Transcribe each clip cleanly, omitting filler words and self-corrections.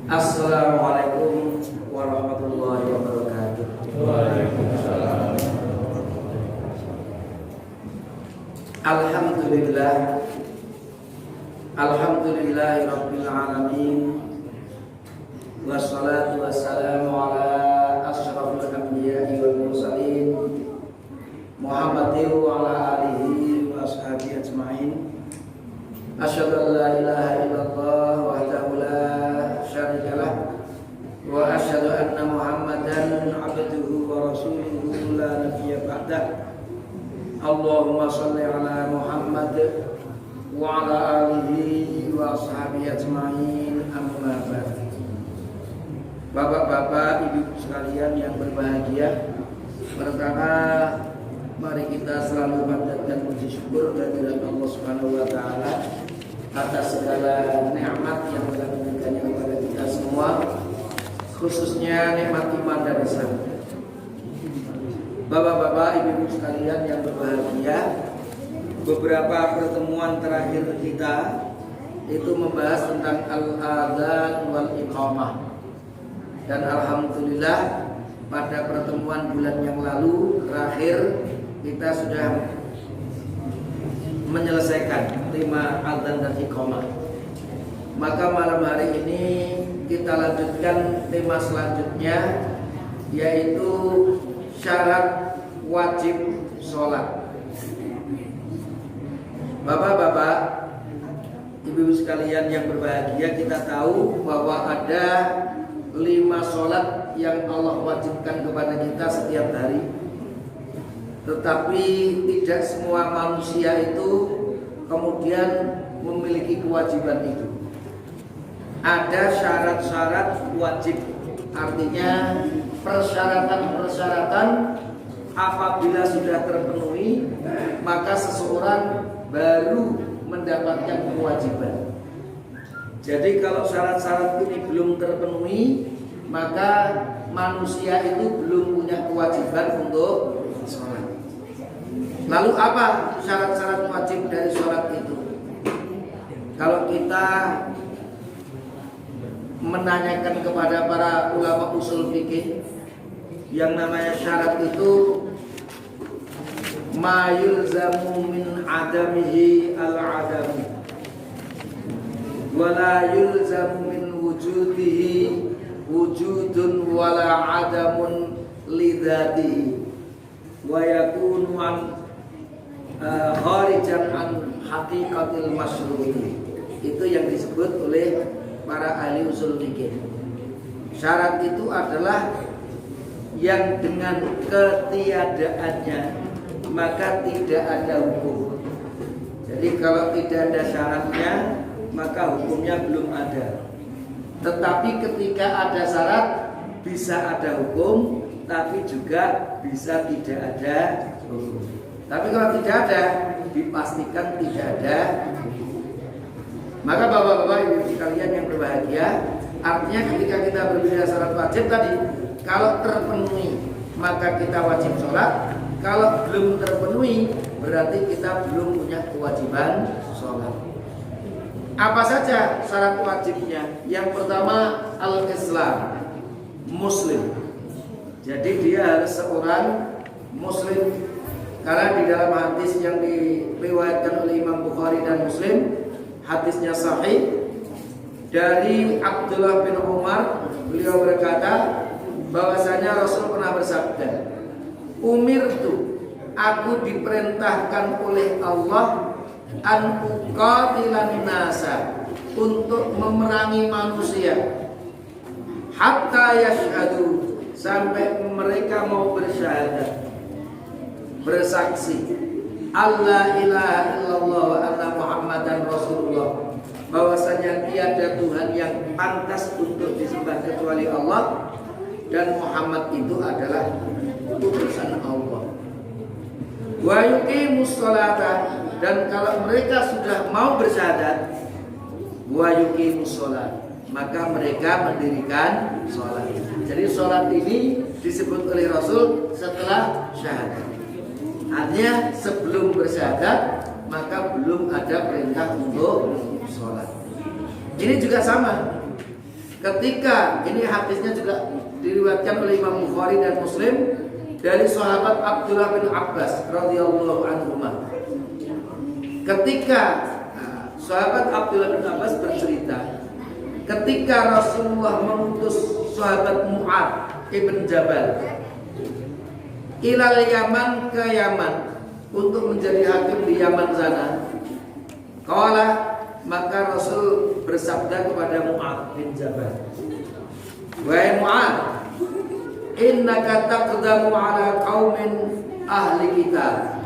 Assalamualaikum warahmatullahi wabarakatuh. Waalaikumsalam. Alhamdulillah. Alhamdulillahirabbil alamin. Wassalatu wassalamu ala asyrafil anbiya'i wal mursalin Muhammadin wa ala alihi wa ashabihi ajma'in. Asyhadu an la ilaha illallah wahdahu la syarika lah wa asyhadu anna Muhammadan abduhu wa rasuluhu la nabiyya ba'dah. Allahumma shalli ala Muhammad wa ala alihi wa ashabihi ajma'in. Amma ba'd. Bapak-bapak, ibu sekalian yang berbahagia, pertama mari kita selalu panjatkan puji syukur kehadirat Allah Subhanahu wa taala atas segala nikmat yang telah diberikannya kepada kita semua, khususnya nikmat iman dan Islam. Bapak-bapak, ibu sekalian yang berbahagia, beberapa pertemuan terakhir kita itu membahas tentang al-adzan wal iqamah. Dan alhamdulillah pada pertemuan bulan yang lalu terakhir kita sudah menyelesaikan tema adzan dan iqamah. Maka malam hari ini kita lanjutkan tema selanjutnya, yaitu syarat wajib sholat. Bapak-bapak, ibu-ibu sekalian yang berbahagia, kita tahu bahwa ada 5 sholat yang Allah wajibkan kepada kita setiap hari. Tetapi tidak semua manusia itu kemudian memiliki kewajiban itu. Ada syarat-syarat wajib, artinya persyaratan-persyaratan apabila sudah terpenuhi maka seseorang baru mendapatkan kewajiban. Jadi kalau syarat-syarat ini belum terpenuhi, maka manusia itu belum punya kewajiban untuk sholat. Lalu apa syarat-syarat wajib dari sholat itu? Kalau kita menanyakan kepada para ulama usul fikih, yang namanya syarat itu ma yulzamu min adamihi al-adami wala yulzamu min wujudihi wujudun wala adamun lidatihi wa yakunu an kharijan an haqiqatil masyru'i. Itu yang disebut oleh para ahli usul fikih. Syarat itu adalah yang dengan ketiadaannya maka tidak ada hukum. Jadi kalau tidak ada syaratnya maka hukumnya belum ada. Tetapi ketika ada syarat bisa ada hukum, tapi juga bisa tidak ada hukum. Tapi kalau tidak ada, dipastikan tidak ada hukum. Maka bapak-bapak ibu sekalian yang berbahagia, artinya ketika kita berbicara syarat wajib tadi, kalau terpenuhi maka kita wajib sholat. Kalau belum terpenuhi berarti kita belum punya kewajiban sholat. Apa saja syarat wajibnya? Yang pertama al-Islam, Muslim. Jadi dia harus seorang Muslim. Karena di dalam hadis yang diriwayatkan oleh Imam Bukhari dan Muslim, hadisnya sahih dari Abdullah bin Umar, beliau berkata bahwasanya Rasul pernah bersabda, "Umirtu, aku diperintahkan oleh Allah an uqatilan nasa, untuk memerangi manusia hatta yashhadu, sampai mereka mau bersyahadat, bersaksi Allah ilaha illallah wa anna Muhammadan Rasulullah, bahwasanya tiada Tuhan yang pantas untuk disembah kecuali Allah dan Muhammad itu adalah utusan Allah. Wa yuqimus sholata, dan kalau mereka sudah mau bersyahadat, wa yuqimus sholat, maka mereka mendirikan sholat. Jadi sholat ini disebut oleh Rasul setelah syahadat. Artinya sebelum bersyahadat maka belum ada perintah untuk sholat. Ini juga sama. ketika ini hadisnya juga diriwayatkan oleh Imam Bukhari dan Muslim dari sahabat Abdullah bin Abbas radhiyallahu anhu. Ketika sahabat Abdullah bin Abbas bercerita, ketika Rasulullah mengutus sahabat Mu'adz ibn Jabal ilal Yaman ke Yaman untuk menjadi hakim di Yaman sana, qala, maka Rasul bersabda kepada Mu'adz bin Jabal, wahai Mu'adz, innaka taqdamu ala qaumin ahli kitab.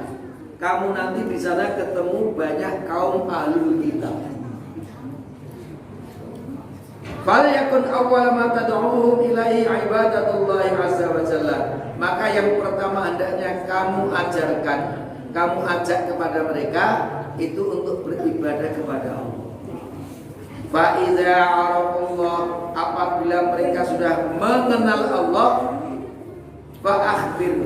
Kamu nanti di sana ketemu banyak kaum ahlul kitab. Fal yakun awwal ma tad'uhum ilaihi ibadatullahi azza wa jalla. Maka yang pertama hendaknya kamu ajarkan, kamu ajak kepada mereka itu untuk beribadah kepada Allah. Fa idza arafullah, apabila mereka sudah mengenal Allah, fa akhbir,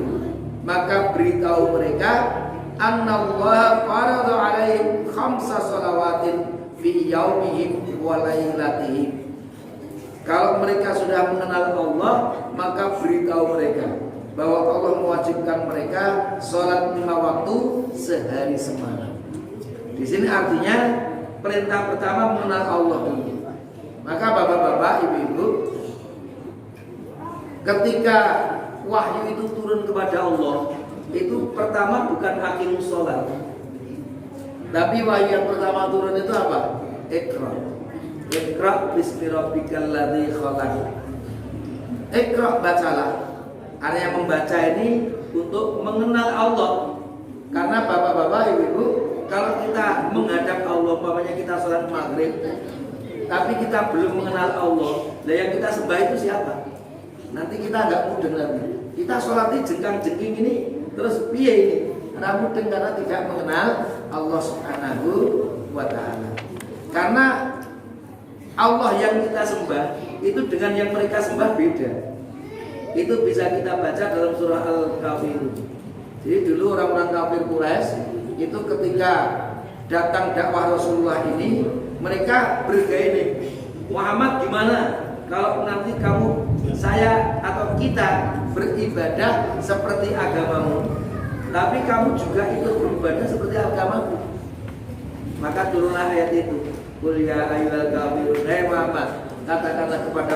maka beritahu mereka annallaha farada alaihim khamsa shalawatin fi yaumihim wa lailatihim. Kalau mereka sudah mengenal Allah, maka beritahu mereka bahwa Allah mewajibkan mereka sholat 5 waktu sehari semalam. Di sini artinya perintah pertama mengenal Allah dulu. Maka bapak-bapak, ibu-ibu, ketika wahyu itu turun kepada Allah, itu pertama bukan aqimus sholat, tapi wahyu yang pertama turun itu apa? Iqra. Iqra bismi rabbikal ladzi khalaq. Iqra, bacalah. Artinya membaca ini untuk mengenal Allah. Karena bapak-bapak, ibu-ibu, kalau kita menghadap Allah, umpamanya kita sholat maghrib, tapi kita belum mengenal Allah, nah yang kita sembah itu siapa? Nanti kita nggak mudeng lagi. Kita sholat ini jengkang-jengking ini, terus piye ini? Karena mudeng karena tidak mengenal Allah Subhanahu wa ta'ala. Karena Allah yang kita sembah itu dengan yang mereka sembah beda. Itu bisa kita baca dalam surah Al-Kafirun. Jadi dulu orang-orang kafir Quraisy itu ketika datang dakwah Rasulullah ini, mereka bergaya nih, Muhammad gimana kalau nanti kamu, saya atau kita beribadah seperti agamamu, tapi kamu juga ikut beribadah seperti agamaku. Maka turunlah ayat itu, qul ya ayyuhal kafirun, hai Muhammad, katakanlah kepada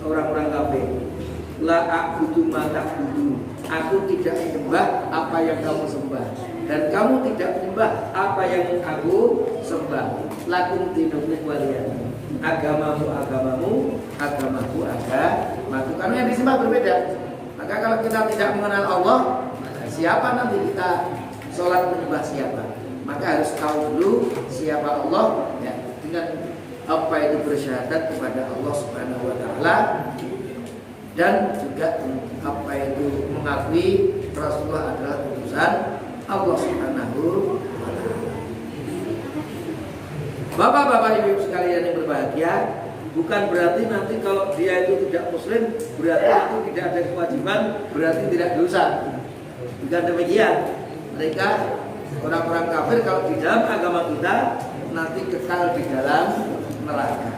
orang-orang kafir, la a'budu ma ta'budu, aku tidak menyembah apa yang kamu sembah, dan kamu tidak menyembah apa yang aku sembah. Lakum dinukum waliyan, agamamu agamamu, agamaku agamaku. Karena yang disembah berbeda. Maka kalau kita tidak mengenal Allah, maka siapa nanti kita sholat menyembah siapa? Maka harus tahu dulu siapa Allah, ya, dengan apa itu bersyahadat kepada Allah Subhanahu wa ta'ala, dan juga apa itu mengakui Rasulullah adalah utusan Allah Subhanahu wa ta'ala. Bapak-bapak, ibu sekalian yang berbahagia, bukan berarti nanti kalau dia itu tidak muslim berarti itu tidak ada kewajiban, berarti tidak dosa. Bukan demikian. Mereka orang-orang kafir kalau di dalam agama kita nanti kekal di dalam neraka.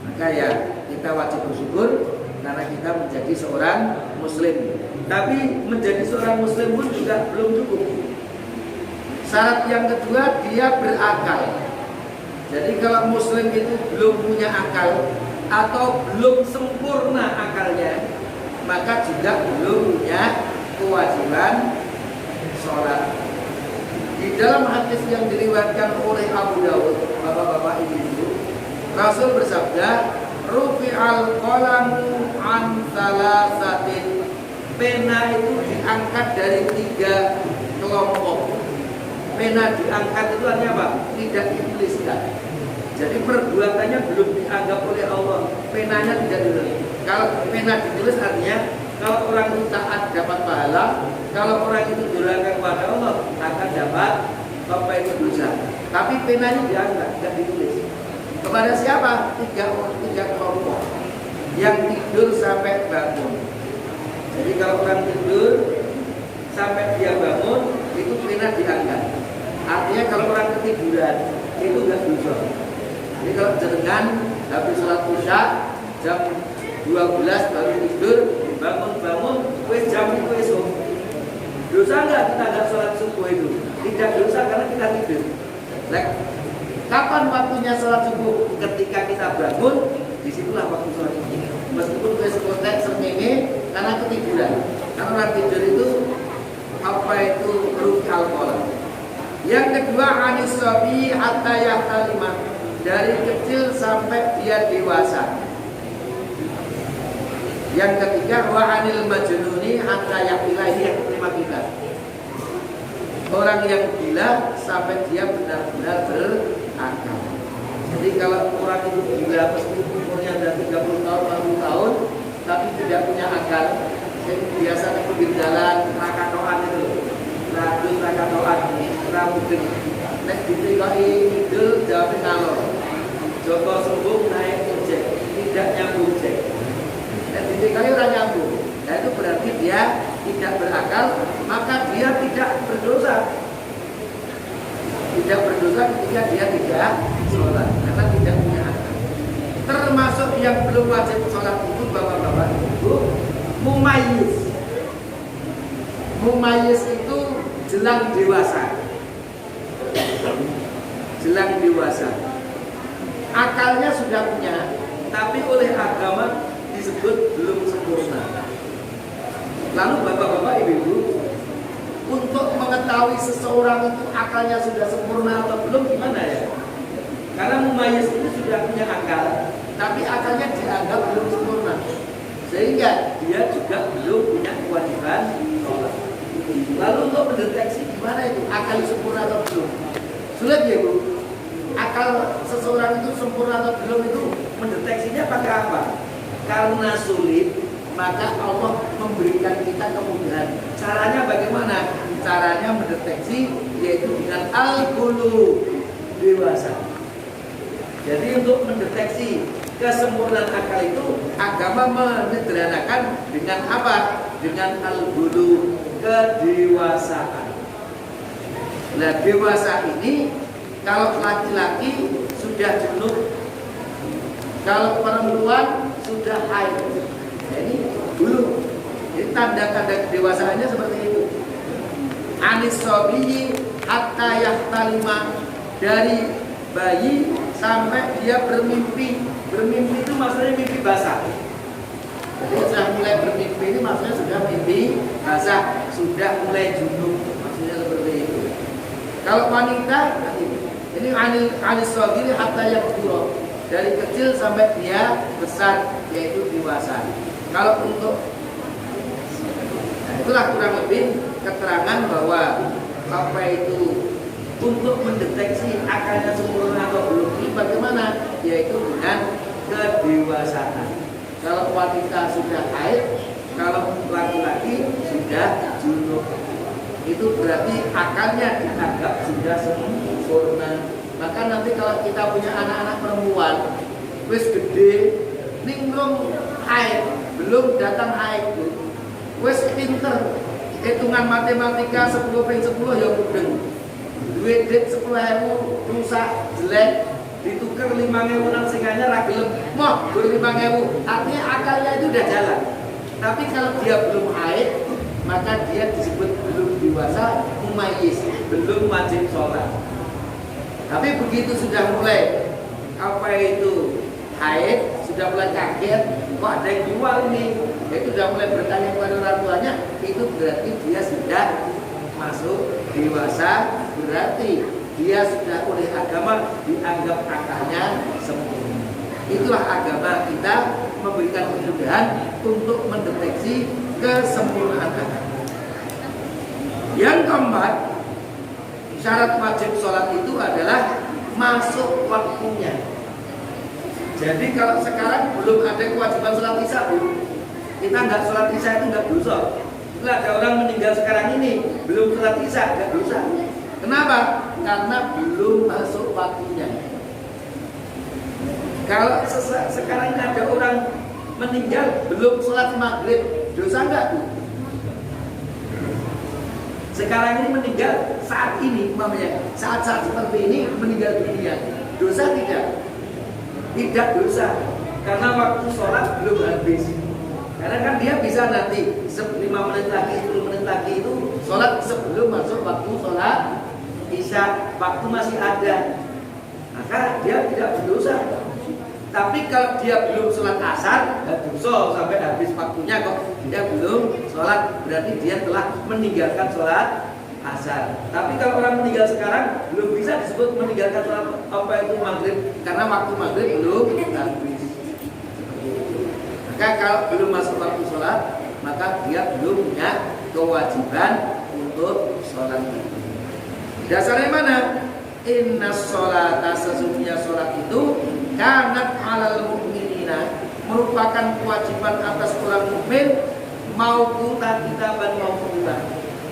Maka ya kita wajib bersyukur karena kita menjadi seorang muslim. Tapi menjadi seorang muslim pun juga belum cukup. Syarat yang kedua, dia berakal. Jadi kalau muslim itu belum punya akal atau belum sempurna akalnya, maka juga belum punya kewajiban sholat. Di dalam hadis yang diriwayatkan oleh Abu Dawud, bapak-bapak ibu-ibu, Rasul bersabda, rufi'al qalamu an salasatin. Pena itu diangkat dari 3 kelompok. Pena diangkat itu artinya apa? Tidak dituliskan. Jadi perbuatannya belum dianggap oleh Allah, penanya tidak ditulis. Kalau pena ditulis artinya kalau orang itu taat dapat pahala, kalau orang itu durhaka kepada Allah akan dapat apa itu dosa. Tapi penanya diangkat, tidak ditulis. Kepada siapa? 3 kelompok yang tidur sampai bangun. Jadi kalau orang tidur sampai dia bangun, itu pena diangkat. Artinya kalau orang ketiduran itu enggak dosa. Jadi kalau jenengan habis sholat isya jam 12 baru tidur, bangun-bangun, wes jam itu esok. Dosa enggak kita enggak sholat subuh itu? Tidak dosa karena kita tidur. Kapan waktunya sholat subuh? Ketika kita bangun, disitulah waktu sholat subuh. Meskipun wes kotek sernenge karena ketiduran. Karena orang tidur itu rugi alkohol. Yang kedua, anis sobi hatta yahtalima, dari kecil sampai dia dewasa. Yang ketiga, wa anil majnuni hatta yaqila, ini yang kelima kita. Orang yang gila sampai dia benar-benar berakal. Jadi kalau orang itu gila meskipun umurnya sudah 30 tahun, 40 tahun, tapi tidak punya akal, biasa di pinggir jalan, rakatoan itu, rakatoan, ramudin. Nek ditrikai idul jawabnya ngalor. Joko sombong naik ojek, tidak nyambung ojek. Dan ditrikai orang nyambung. Nah itu berarti dia tidak berakal, maka dia tidak berdosa. Tidak berdosa ketika dia tidak sholat, karena tidak punya akal. Termasuk yang belum wajib sholat itu bapak-bapak ibu, mumayyiz. Mumayyiz itu jelang dewasa. Jelang dewasa. Akalnya sudah punya, tapi oleh agama disebut belum sempurna. Lalu bapak-bapak ibu-ibu, untuk mengetahui seseorang itu akalnya sudah sempurna atau belum gimana ya? Karena mumayyiz itu sudah punya akal, tapi akalnya dianggap belum sempurna, sehingga dia juga belum punya kewajiban sholat. Lalu untuk mendeteksi gimana itu akal sempurna atau belum? Sulit ya Bu? Akal seseorang itu sempurna atau belum itu mendeteksinya pakai apa? Karena sulit, maka Allah memberikan kita kemudahan. Caranya bagaimana? Caranya mendeteksi yaitu dengan al-qulu, dewasa. Jadi untuk mendeteksi kesempurnaan akal itu agama menyederhanakan dengan apa? Dengan al-qulu, kedewasaan. Nah, dewasa ini kalau laki-laki sudah junub, kalau perempuan sudah haid. Jadi dulu, jadi tanda-tanda kedewasaannya seperti itu. Anis sobiyi hatta yahtalima, dari bayi sampai dia bermimpi. Bermimpi itu maksudnya mimpi basah. Jadi sudah mulai bermimpi ini maksudnya sudah mimpi basah, sudah mulai junub, maksudnya seperti itu. Kalau wanita ini anis sobiyi hatta yahtalima, dari kecil sampai dia besar, yaitu dewasa. Kalau untuk itulah kurang lebih keterangan bahwa apa itu untuk mendeteksi akalnya sempurna atau belum ini bagaimana, yaitu dengan kedewasaan. Kalau wanita sudah haid, kalau laki-laki sudah junub, itu berarti akalnya dianggap sudah sempurna. Maka nanti kalau kita punya anak-anak perempuan wis gede ningrung haid, belum datang haid, wis pinter hitungan matematika 10/10 ya mudeng, duit 10.000 rusak jelek ditukar 5.000 nang singanya ra gelem moh 5.000, artinya akalnya itu udah jalan. Tapi kalau dia belum haid, maka dia disebut belum dewasa, mumayyiz, belum wajib sholat. Tapi begitu sudah mulai apa itu haid, sudah mulai kaget, kok ada yang jual ini, itu sudah mulai bertanya kepada orang tuanya, itu berarti dia sudah masuk dewasa, berarti dia sudah oleh agama dianggap akalnya sempurna. Itulah agama kita memberikan kemudahan untuk mendeteksi kesempurnaan agama. Yang keempat, syarat wajib sholat itu adalah masuk waktunya. Jadi kalau sekarang belum ada kewajiban sholat isya, kita nggak sholat isya itu nggak dosa. Kalau ada orang meninggal sekarang ini belum sholat isya, nggak dosa. Kenapa? Karena belum masuk waktunya. Kalau sekarang ada orang meninggal belum sholat maghrib, dosa nggak tuh? Sekarang ini meninggal saat ini, umpamanya saat-saat seperti ini meninggal dunia, dosa tidak? Tidak dosa. karena waktu sholat belum habis. Karena kan dia bisa nanti 5 menit lagi, 10 menit lagi itu sholat sebelum masuk waktu sholat isya, waktu masih ada, maka dia tidak berdosa. Tapi kalau dia belum sholat asar, dosa sampai habis waktunya kok dia belum sholat, berarti dia telah meninggalkan sholat asar. Tapi kalau orang meninggal sekarang belum bisa disebut meninggalkan sholat apa itu maghrib, karena waktu maghrib belum habis. Maka kalau belum masuk waktu sholat, maka dia belum punya kewajiban untuk sholat itu. Dasarnya mana? Inna sholata, sesungguhnya sholat itu kanat alal mu'minina, merupakan kewajiban atas orang mukmin, mau kitaban mau kuta,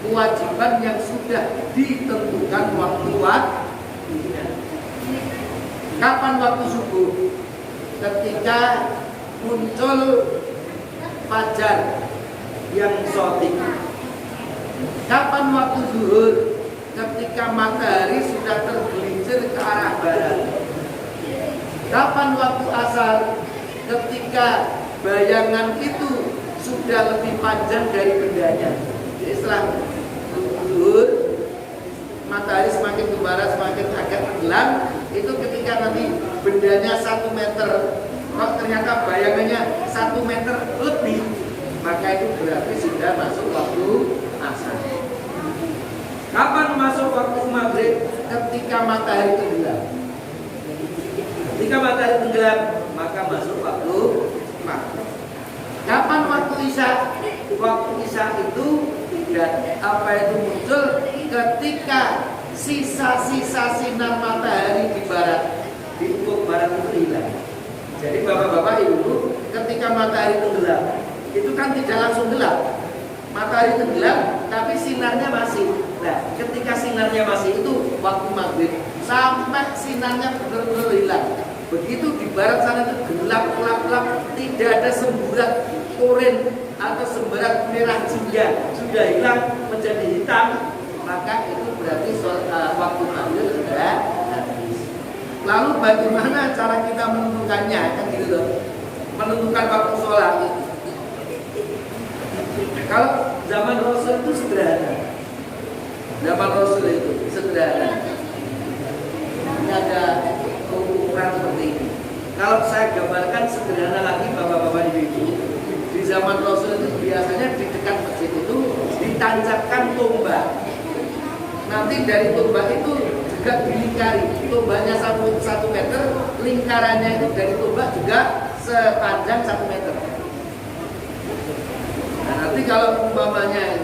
kewajiban yang sudah ditentukan waktunya. Kapan waktu subuh? Ketika muncul fajar yang shorting. Kapan waktu zuhur? Ketika matahari sudah tergelincir ke arah barat. Kapan waktu asar? Ketika bayangan itu sudah lebih panjang dari bendanya. Jadi setelah zuhur, matahari semakin ke barat, semakin agak tenggelam, itu ketika nanti bendanya 1 meter, kok ternyata bayangannya 1 meter lebih, maka itu berarti sudah masuk waktu asar. Kapan masuk waktu maghrib? Ketika matahari tenggelam. Ketika matahari tenggelam, maka masuk waktu maghrib. Kapan waktu isya? Waktu isya itu itu muncul ketika sisa-sisa sinar matahari di barat, di ufuk barat itu hilang. Jadi bapak-bapak ibu, ketika matahari tenggelam, itu kan tidak langsung gelap. Matahari tenggelam, tapi sinarnya masih. Nah, ketika sinarnya masih itu waktu maghrib, sampai sinarnya benar-benar hilang. Begitu di barat sana itu gelap, tidak ada semburat oren atau semburat merah jingga, sudah hilang menjadi hitam, maka itu berarti waktu maghrib sudah habis. Lalu bagaimana cara kita menentukannya? Kan gitu loh. Menentukan waktu sholat. Kalau zaman Rasul itu sederhana. Zaman Rasul itu sederhana. Ini ada ukuran seperti ini. Kalau saya gambarkan sederhana lagi bapak-bapak ibu-ibu, di zaman Rasul itu biasanya di dekat masjid itu ditancapkan tombak. Nanti dari tombak itu juga dilingkari. Tombaknya 1 meter, lingkarannya itu dari tombak juga sepanjang 1 meter. Nah, nanti kalau umpamanya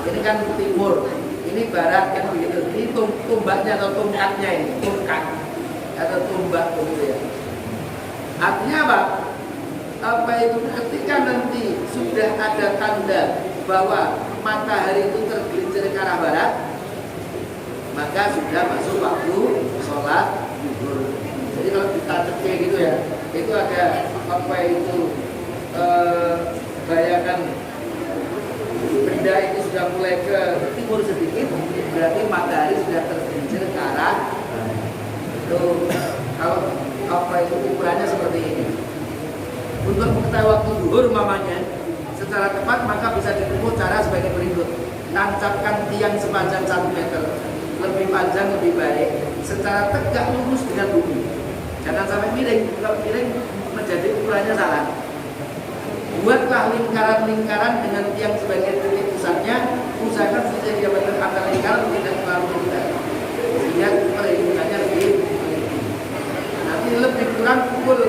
ini kan timur, ini barat kan begitu. Ini tombaknya atau tongkatnya ini, tongkat atau tombak begitu ya. Artinya apa? Apa itu ketika nanti sudah ada tanda bahwa matahari itu tergelincir ke arah barat, maka sudah masuk waktu sholat zuhur. Jadi kalau ditancap kayak gitu ya, itu ada apa itu bayangan benda itu sudah mulai ke timur sedikit, berarti matahari sudah tergelincir ke arah itu. Kalau apa itu ukurannya seperti ini. Untuk mengetahui waktu zuhur mamanya secara tepat, maka bisa ditempuh cara sebagai berikut. Tancapkan tiang sepanjang 1 meter, lebih panjang lebih baik, secara tegak lurus dengan bumi. Jangan sampai miring. Kalau miring menjadi ukurannya salah. Buatlah lingkaran-lingkaran dengan tiang sebagai titik pusatnya. Usahakan sisi diameter antara lingkaran tidak terlalu besar, sehingga perhitungannya lebih teliti. Nanti lebih kurang pukul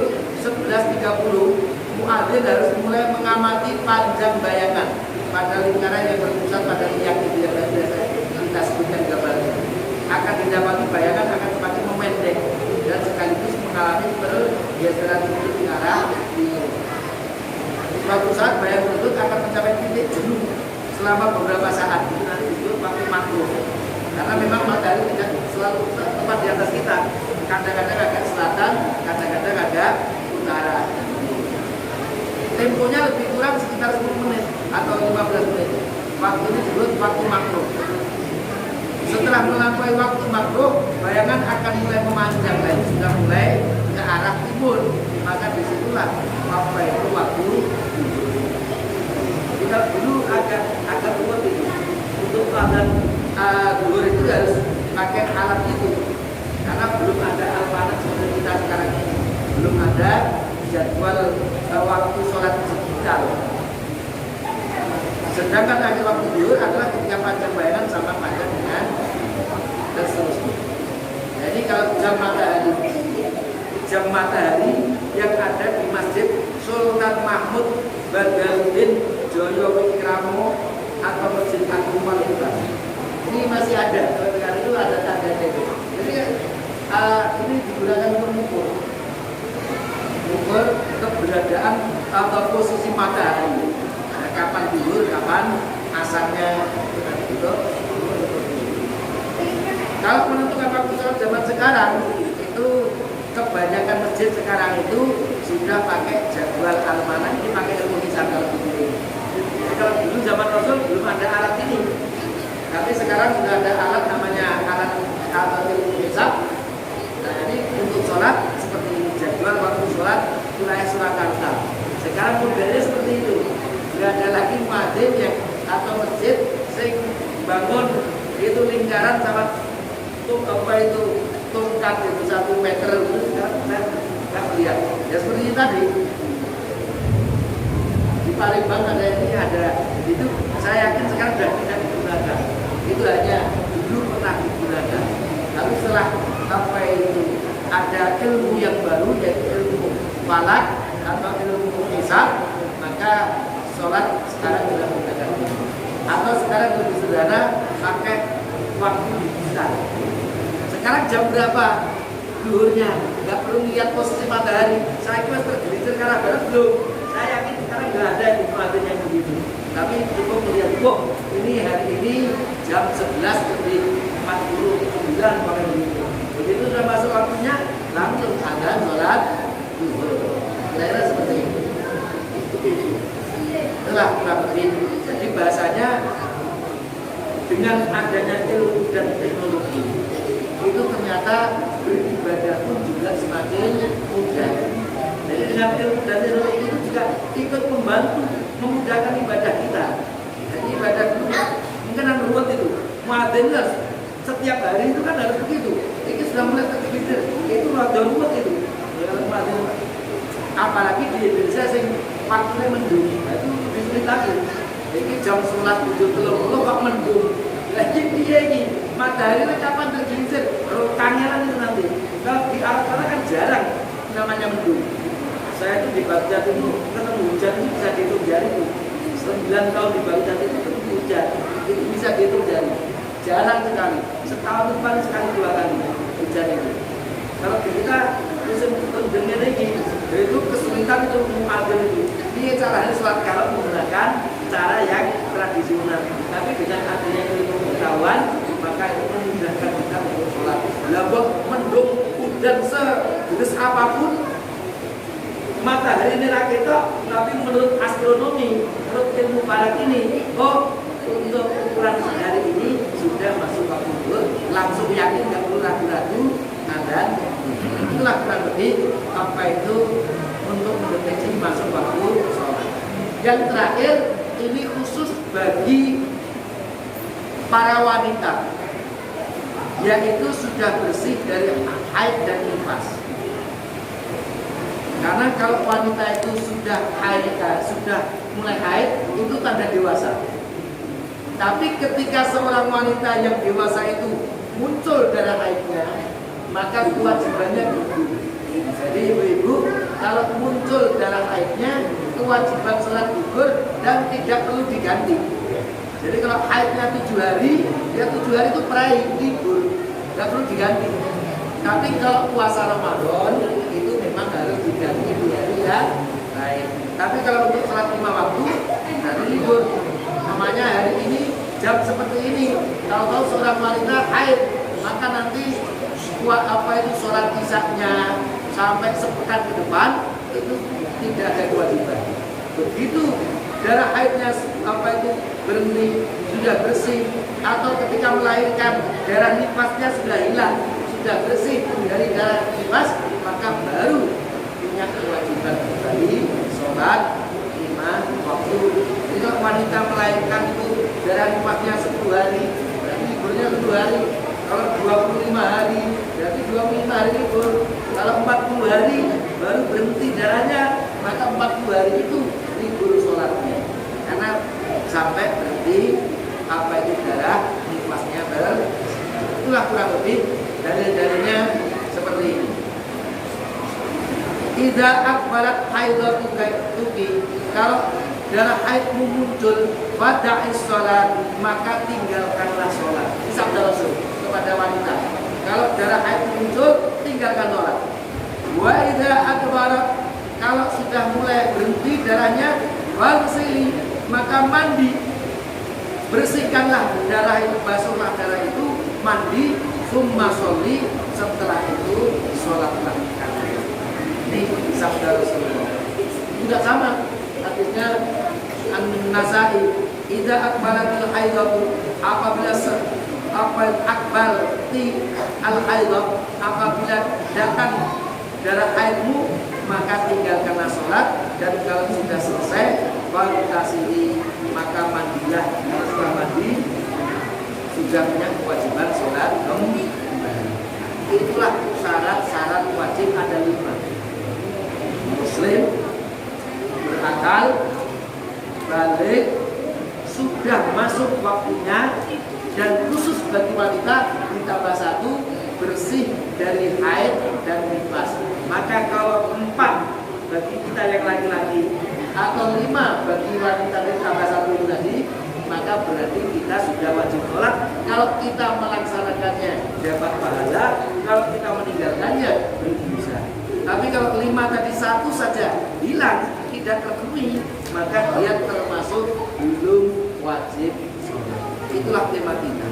11.30 muadzin harus mulai mengamati panjang bayangan pada lingkaran yang berpusat pada tiang itu yang biasa kita sebutkan gambarnya. Akan didapati bayangan akan semakin memendek dan sekaligus mengalami pergeseran titik ke arah timur. Suatu saat bayangan tersebut akan mencapai titik jenuh selama beberapa saat. Itu nanti disebut waktu makro. Karena memang matahari tidak selalu tepat di atas kita. Kadang-kadang agak selatan, kadang-kadang agak utara. Temponya lebih kurang sekitar 10 menit atau 15 menit. Waktu ini disebut waktu makro. Setelah melampaui waktu makro, bayangan akan mulai memanjang lagi, sudah mulai ke arah timur. maka disitulah apa itu waktu. Kita dulu agak kuat itu untuk adzan zuhur itu harus pakai alat itu karena belum ada almanak seperti kita sekarang ini, belum ada jadwal waktu sholat digital. Sedangkan akhir waktu zuhur adalah ketika panjang bayangan sama panjang dengan dan seterusnya. Jadi kalau jam matahari yang ada di Masjid Sultan Mahmud Badaruddin Joyowikramo atau Masjid Agung Palembang ini masih ada, karena itu ada tandanya itu. Jadi ini digunakan untuk mengukur keberadaan atau posisi matahari, kapan tidur, kapan asarnya, gitu. Kalau menentukan waktu sholat zaman sekarang itu kebanyakan masjid sekarang itu sudah pakai jadwal almanak, ini pakai ilmu hisab kalau begini. Jadi kalau dulu zaman Rasul belum ada alat ini, tapi sekarang sudah ada alat namanya alat ilmu hisab. Nah ini untuk sholat seperti ini, jadwal waktu sholat wilayah Surakarta. Sekarang modelnya seperti itu. Tidak ada lagi muadzin yang atau masjid sing bangun itu lingkaran sama apa itu tongkat itu 1 meter itu nggak melihat. Ya seperti ini tadi di Palembang ada ini ada itu, saya yakin sekarang sudah tidak digunakan. Itu hanya dulu pernah digunakan. Tapi setelah apa itu ada ilmu yang baru yaitu ilmu falak atau ilmu hisab, maka sholat sekarang sudah menggunakan ini. Atau sekarang lebih sederhana pakai waktu digital. Sekarang jam berapa zuhurnya? Nggak perlu lihat posisi matahari. Saya kira tergelincir ke arah barat belum. Saya yakin sekarang nggak ada di muadzin yang begitu. Tapi cukup melihat, wah ini hari ini jam 11 lebih 49 pakai begitu. Begitu sudah masuk waktunya, langsung ada sholat zuhur. Kira-kira seperti itu. Itulah kurang lebih. Jadi bahasanya dengan adanya ilmu dan teknologi itu ternyata beribadah pun juga semakin mudah. Jadi dengan ilmu dan teknologi itu juga ikut membantu memudahkan ibadah kita. Jadi ibadah itu mungkin yang ruwet itu. Muadzin setiap hari itu kan harus begitu. Ini sudah mulai terpikir itu rada ruwet itu. Apalagi di Indonesia sing waktunya mendung, itu lebih sulit lagi. Jadi jam sholat 7.30 kok mendung. Lagi dia ini matahari kapan tergelincir? Kangelan itu nanti. Kalau di Arab sana kan jarang namanya mendung. Saya itu di Baghdad itu ketemu hujan itu bisa dihitung jari itu. 9 tahun di Baghdad itu ketemu hujan, itu bisa dihitung jari. Jarang sekali. Setahun itu paling sekali 2 kali hujan itu. Kalau di kita musim mendungnya lagi, itu kesulitan itu muadzin itu. Dia caranya sholat kalau menggunakan cara yang tradisional. Tapi dengan adanya ilmu pengetahuan, maka itu memudahkan kita untuk sholat. Labok mendung hujan sejenis apapun, matahari ini raketok, tapi menurut astronomi, menurut ilmu falak ini, untuk ukuran hari ini sudah masuk waktu zuhur, langsung yakin nggak perlu ragu-ragu, dan itulah kurang lebih apa itu untuk mendeteksi masuk waktu sholat. Yang terakhir ini khusus bagi para wanita, yaitu sudah bersih dari haid dan nifas. Karena kalau wanita itu sudah haid, sudah mulai haid, itu tanda dewasa. Tapi ketika seorang wanita yang dewasa itu muncul darah haidnya, maka kewajibannya gugur. Jadi ibu-ibu kalau muncul darah haidnya, kewajiban sholat gugur dan tidak perlu diganti. Jadi kalau haidnya 7 hari, ya 7 hari itu perai libur, nggak perlu diganti. Tapi kalau puasa Ramadan itu memang harus diganti 2 hari ya haid. Tapi kalau untuk sholat 5 waktu, hari libur. Namanya hari ini jam seperti ini, tahu-tahu seorang wanita haid, maka nanti apa itu sholat isya-nya sampai sepekan ke depan itu tidak ada kewajiban. Begitu darah haidnya apa itu berhenti, sudah bersih, atau ketika melahirkan darah nifasnya sudah hilang, sudah bersih dari darah nifas, maka baru punya kewajiban kembali sholat 5 waktu. Jadi kalau wanita melahirkan itu darah nifasnya 10 hari, berarti liburnya 10 hari. Kalau 25 hari, berarti 25 hari libur. Kalau 40 hari baru berhenti darahnya, maka 40 hari itu libur sholatnya. Karena sampai berhenti apa itu darah nifasnya itulah kurang lebih dalil-dalilnya seperti ini. Idza akbarat haidatu tuki, kalau darah haidmu muncul wada'is sholat, maka tinggalkanlah sholat. Ini sabda Rasul kepada wanita. Kalau darah haid muncul, tinggalkan sholat. Wa idza akbarat, kalau sudah mulai berhenti darahnya, waghsili, maka mandi. Bersihkanlah darah itu, basuhlah darah itu, mandi, summa sholli, setelah itu sholatlah. Ini sabda Rasulullah. Juga sama hadisnya An-Nasai, idza akbalatil haidatu, apabila akbal al-haidah, apabila datang darah haidmu, maka tinggalkanlah sholat, dan kalau sudah selesai faghtasili, maka mandilah. Kalau sudah mandi sudah punya kewajiban sholat kembali. Itulah syarat-syarat wajib, ada 5. Muslim, berakal, balik, sudah masuk waktunya, dan khusus bagi wanita ditambah 1, bersih dari haid dan nifas. Maka kalau 4 bagi kita yang laki-laki atau 5 bagi wanita ditambah 1 itu tadi, maka berarti kita sudah wajib sholat. Kalau kita melaksanakannya dapat pahala, kalau kita meninggalkannya berdosa. Tapi kalau 5 tadi 1 saja hilang, tidak terpenuhi, maka dia termasuk belum wajib sholat. Itulah tema kita.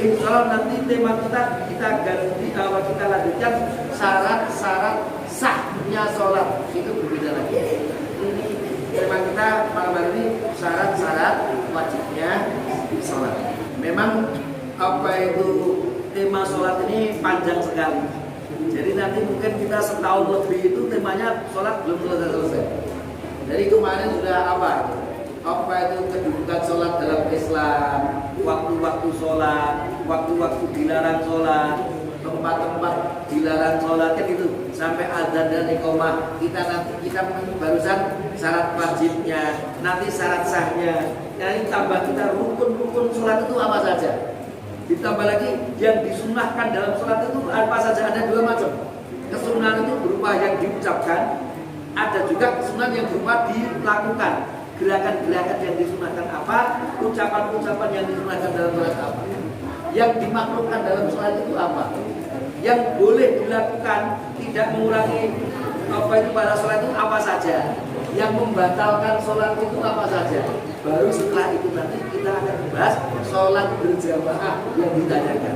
Insya Allah nanti tema kita ganti, kalau kita lanjutkan syarat-syarat sahnya sholat, itu berbeda lagi. Ini tema kita malam hari ini syarat-syarat wajibnya sholat. Memang apa itu tema sholat ini panjang sekali. Jadi nanti mungkin kita setahun lebih itu temanya sholat belum selesai. Jadi kemarin sudah apa itu kedudukan sholat dalam Islam, waktu-waktu sholat, waktu-waktu dilarang sholat, tempat-tempat dilarang sholat, kan gitu. Sampai azan dan iqamah. Kita barusan syarat wajibnya, nanti syarat sahnya. Nanti tambah kita rukun-rukun sholat itu apa saja. Ditambah lagi yang disunahkan dalam sholat itu apa saja, ada 2 macam. Kesunahan itu berupa yang diucapkan, ada juga kesunahan yang berupa dilakukan. Gerakan-gerakan yang disunahkan apa, ucapan-ucapan yang disunahkan dalam sholat apa. Yang dimakruhkan dalam sholat itu apa, yang boleh dilakukan tidak mengurangi apa itu pada sholat itu apa saja, yang membatalkan sholat itu apa saja. Baru setelah itu nanti kita akan membahas sholat berjamaah yang ditanyakan.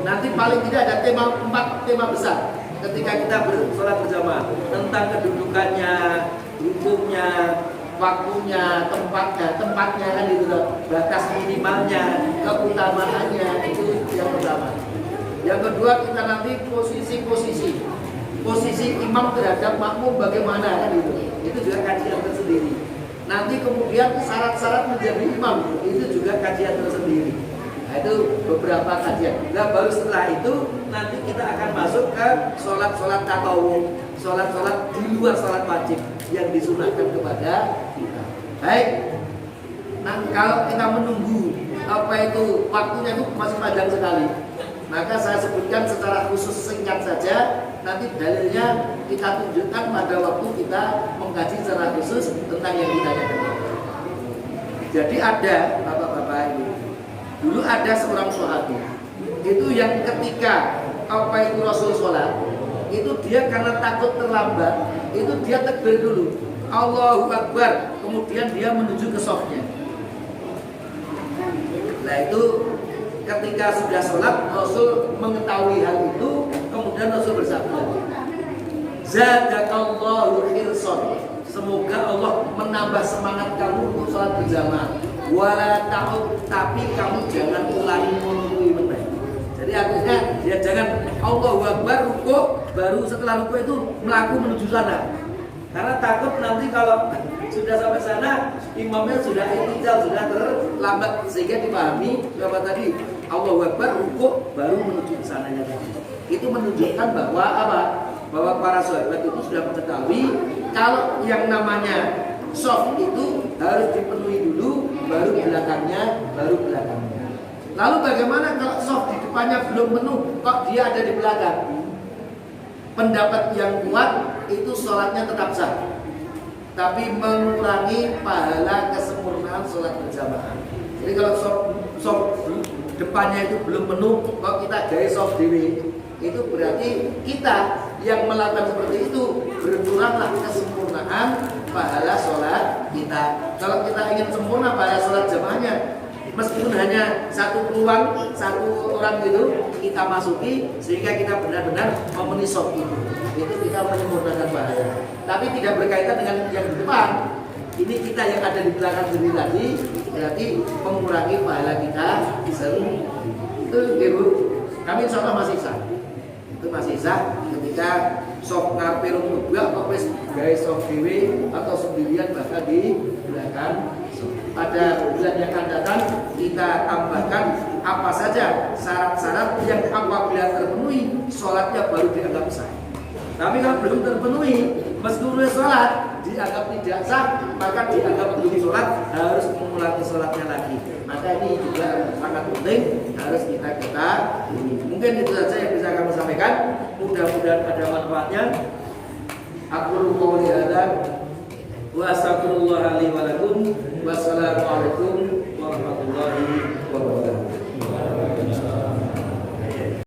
Nanti paling tidak ada 4 tema besar ketika kita sholat berjamaah, tentang kedudukannya, hukumnya, waktunya, tempatnya kan itu, batas minimalnya, keutamaannya, itu yang pertama. Yang kedua kita nanti posisi imam terhadap makmum bagaimana kan itu juga kajian tersendiri. Nanti kemudian syarat-syarat menjadi imam, itu juga kajian tersendiri. Nah, itu beberapa kajian. Nah, baru setelah itu nanti kita akan masuk ke sholat-sholat tatawwu, sholat-sholat di luar sholat wajib yang disunahkan kepada kita. Baik. Nah, kalau kita menunggu apa itu waktunya itu masih panjang sekali, maka saya sebutkan secara khusus singkat saja. Nanti dalilnya kita tunjukkan pada waktu kita mengkaji secara khusus tentang yang ditanyakan. Jadi ada bapak-bapak ini, dulu ada seorang sahabat itu yang ketika apa itu Rasul sholat, itu dia karena takut terlambat, itu dia takbir dulu, Allahu Akbar, kemudian dia menuju ke shofnya. Nah itu ketika sudah sholat, Rasul mengetahui hal itu, kemudian Rasul bersabda, Zadakallahu khirson, semoga Allah menambah semangat kamu untuk sholat berjamaah. Wala ta'ud, tapi kamu jangan ulangi menunggu meneh. Jadi artinya ya jangan Allahu Akbar rukuk baru setelah ruku itu melaku menuju sana. Karena takut nanti kalau sudah sampai sana imamnya sudah iktidal, sudah terlambat, sehingga dipahami apa tadi Allahu Akbar ruku baru menuju ke sananya tadi. Itu menunjukkan bahwa apa? Bahwa para sahabat itu sudah mengetahui kalau yang namanya soft itu harus dipenuhi dulu, baru belakangnya. Lalu bagaimana kalau soft di depannya belum penuh, kok dia ada di belakang? Pendapat yang kuat itu sholatnya tetap sah, tapi mengurangi pahala kesempurnaan sholat berjamaah. Jadi kalau soft depannya itu belum penuh, kok kita gaya soft dewi, itu berarti kita yang melakukan seperti itu berkuranglah kesempurnaan pahala sholat kita. Kalau kita ingin sempurna pahala sholat jamaahnya, meskipun hanya satu peluang, satu orang gitu kita masuki sehingga kita benar-benar memenuhi soft itu kita menyempurnakan pahala. Tapi tidak berkaitan dengan yang di depan. Ini kita yang ada di belakang sendiri tadi, berarti mengurangi pahala kita sendiri. Itu ibu, kami insya Allah masih sah. Itu masih sah ketika soft ngarpe untuk dua atau wis gawe soft dewe atau sendirian bahkan di belakang. Pada bulan yang akan datang kita tambahkan apa saja syarat-syarat yang apabila terpenuhi sholatnya baru dianggap sah. Tapi kalau belum terpenuhi, meskipun sholat dianggap tidak sah, maka dianggap belum sholat, harus mengulangi sholatnya lagi. Maka ini juga sangat penting, harus kita ketahui. Mungkin itu saja yang bisa kami sampaikan. Mudah-mudahan ada manfaatnya. Aku qouli hadza wa astaghfirullah li wa lakum. Wassalamualaikum warahmatullahi wabarakatuh.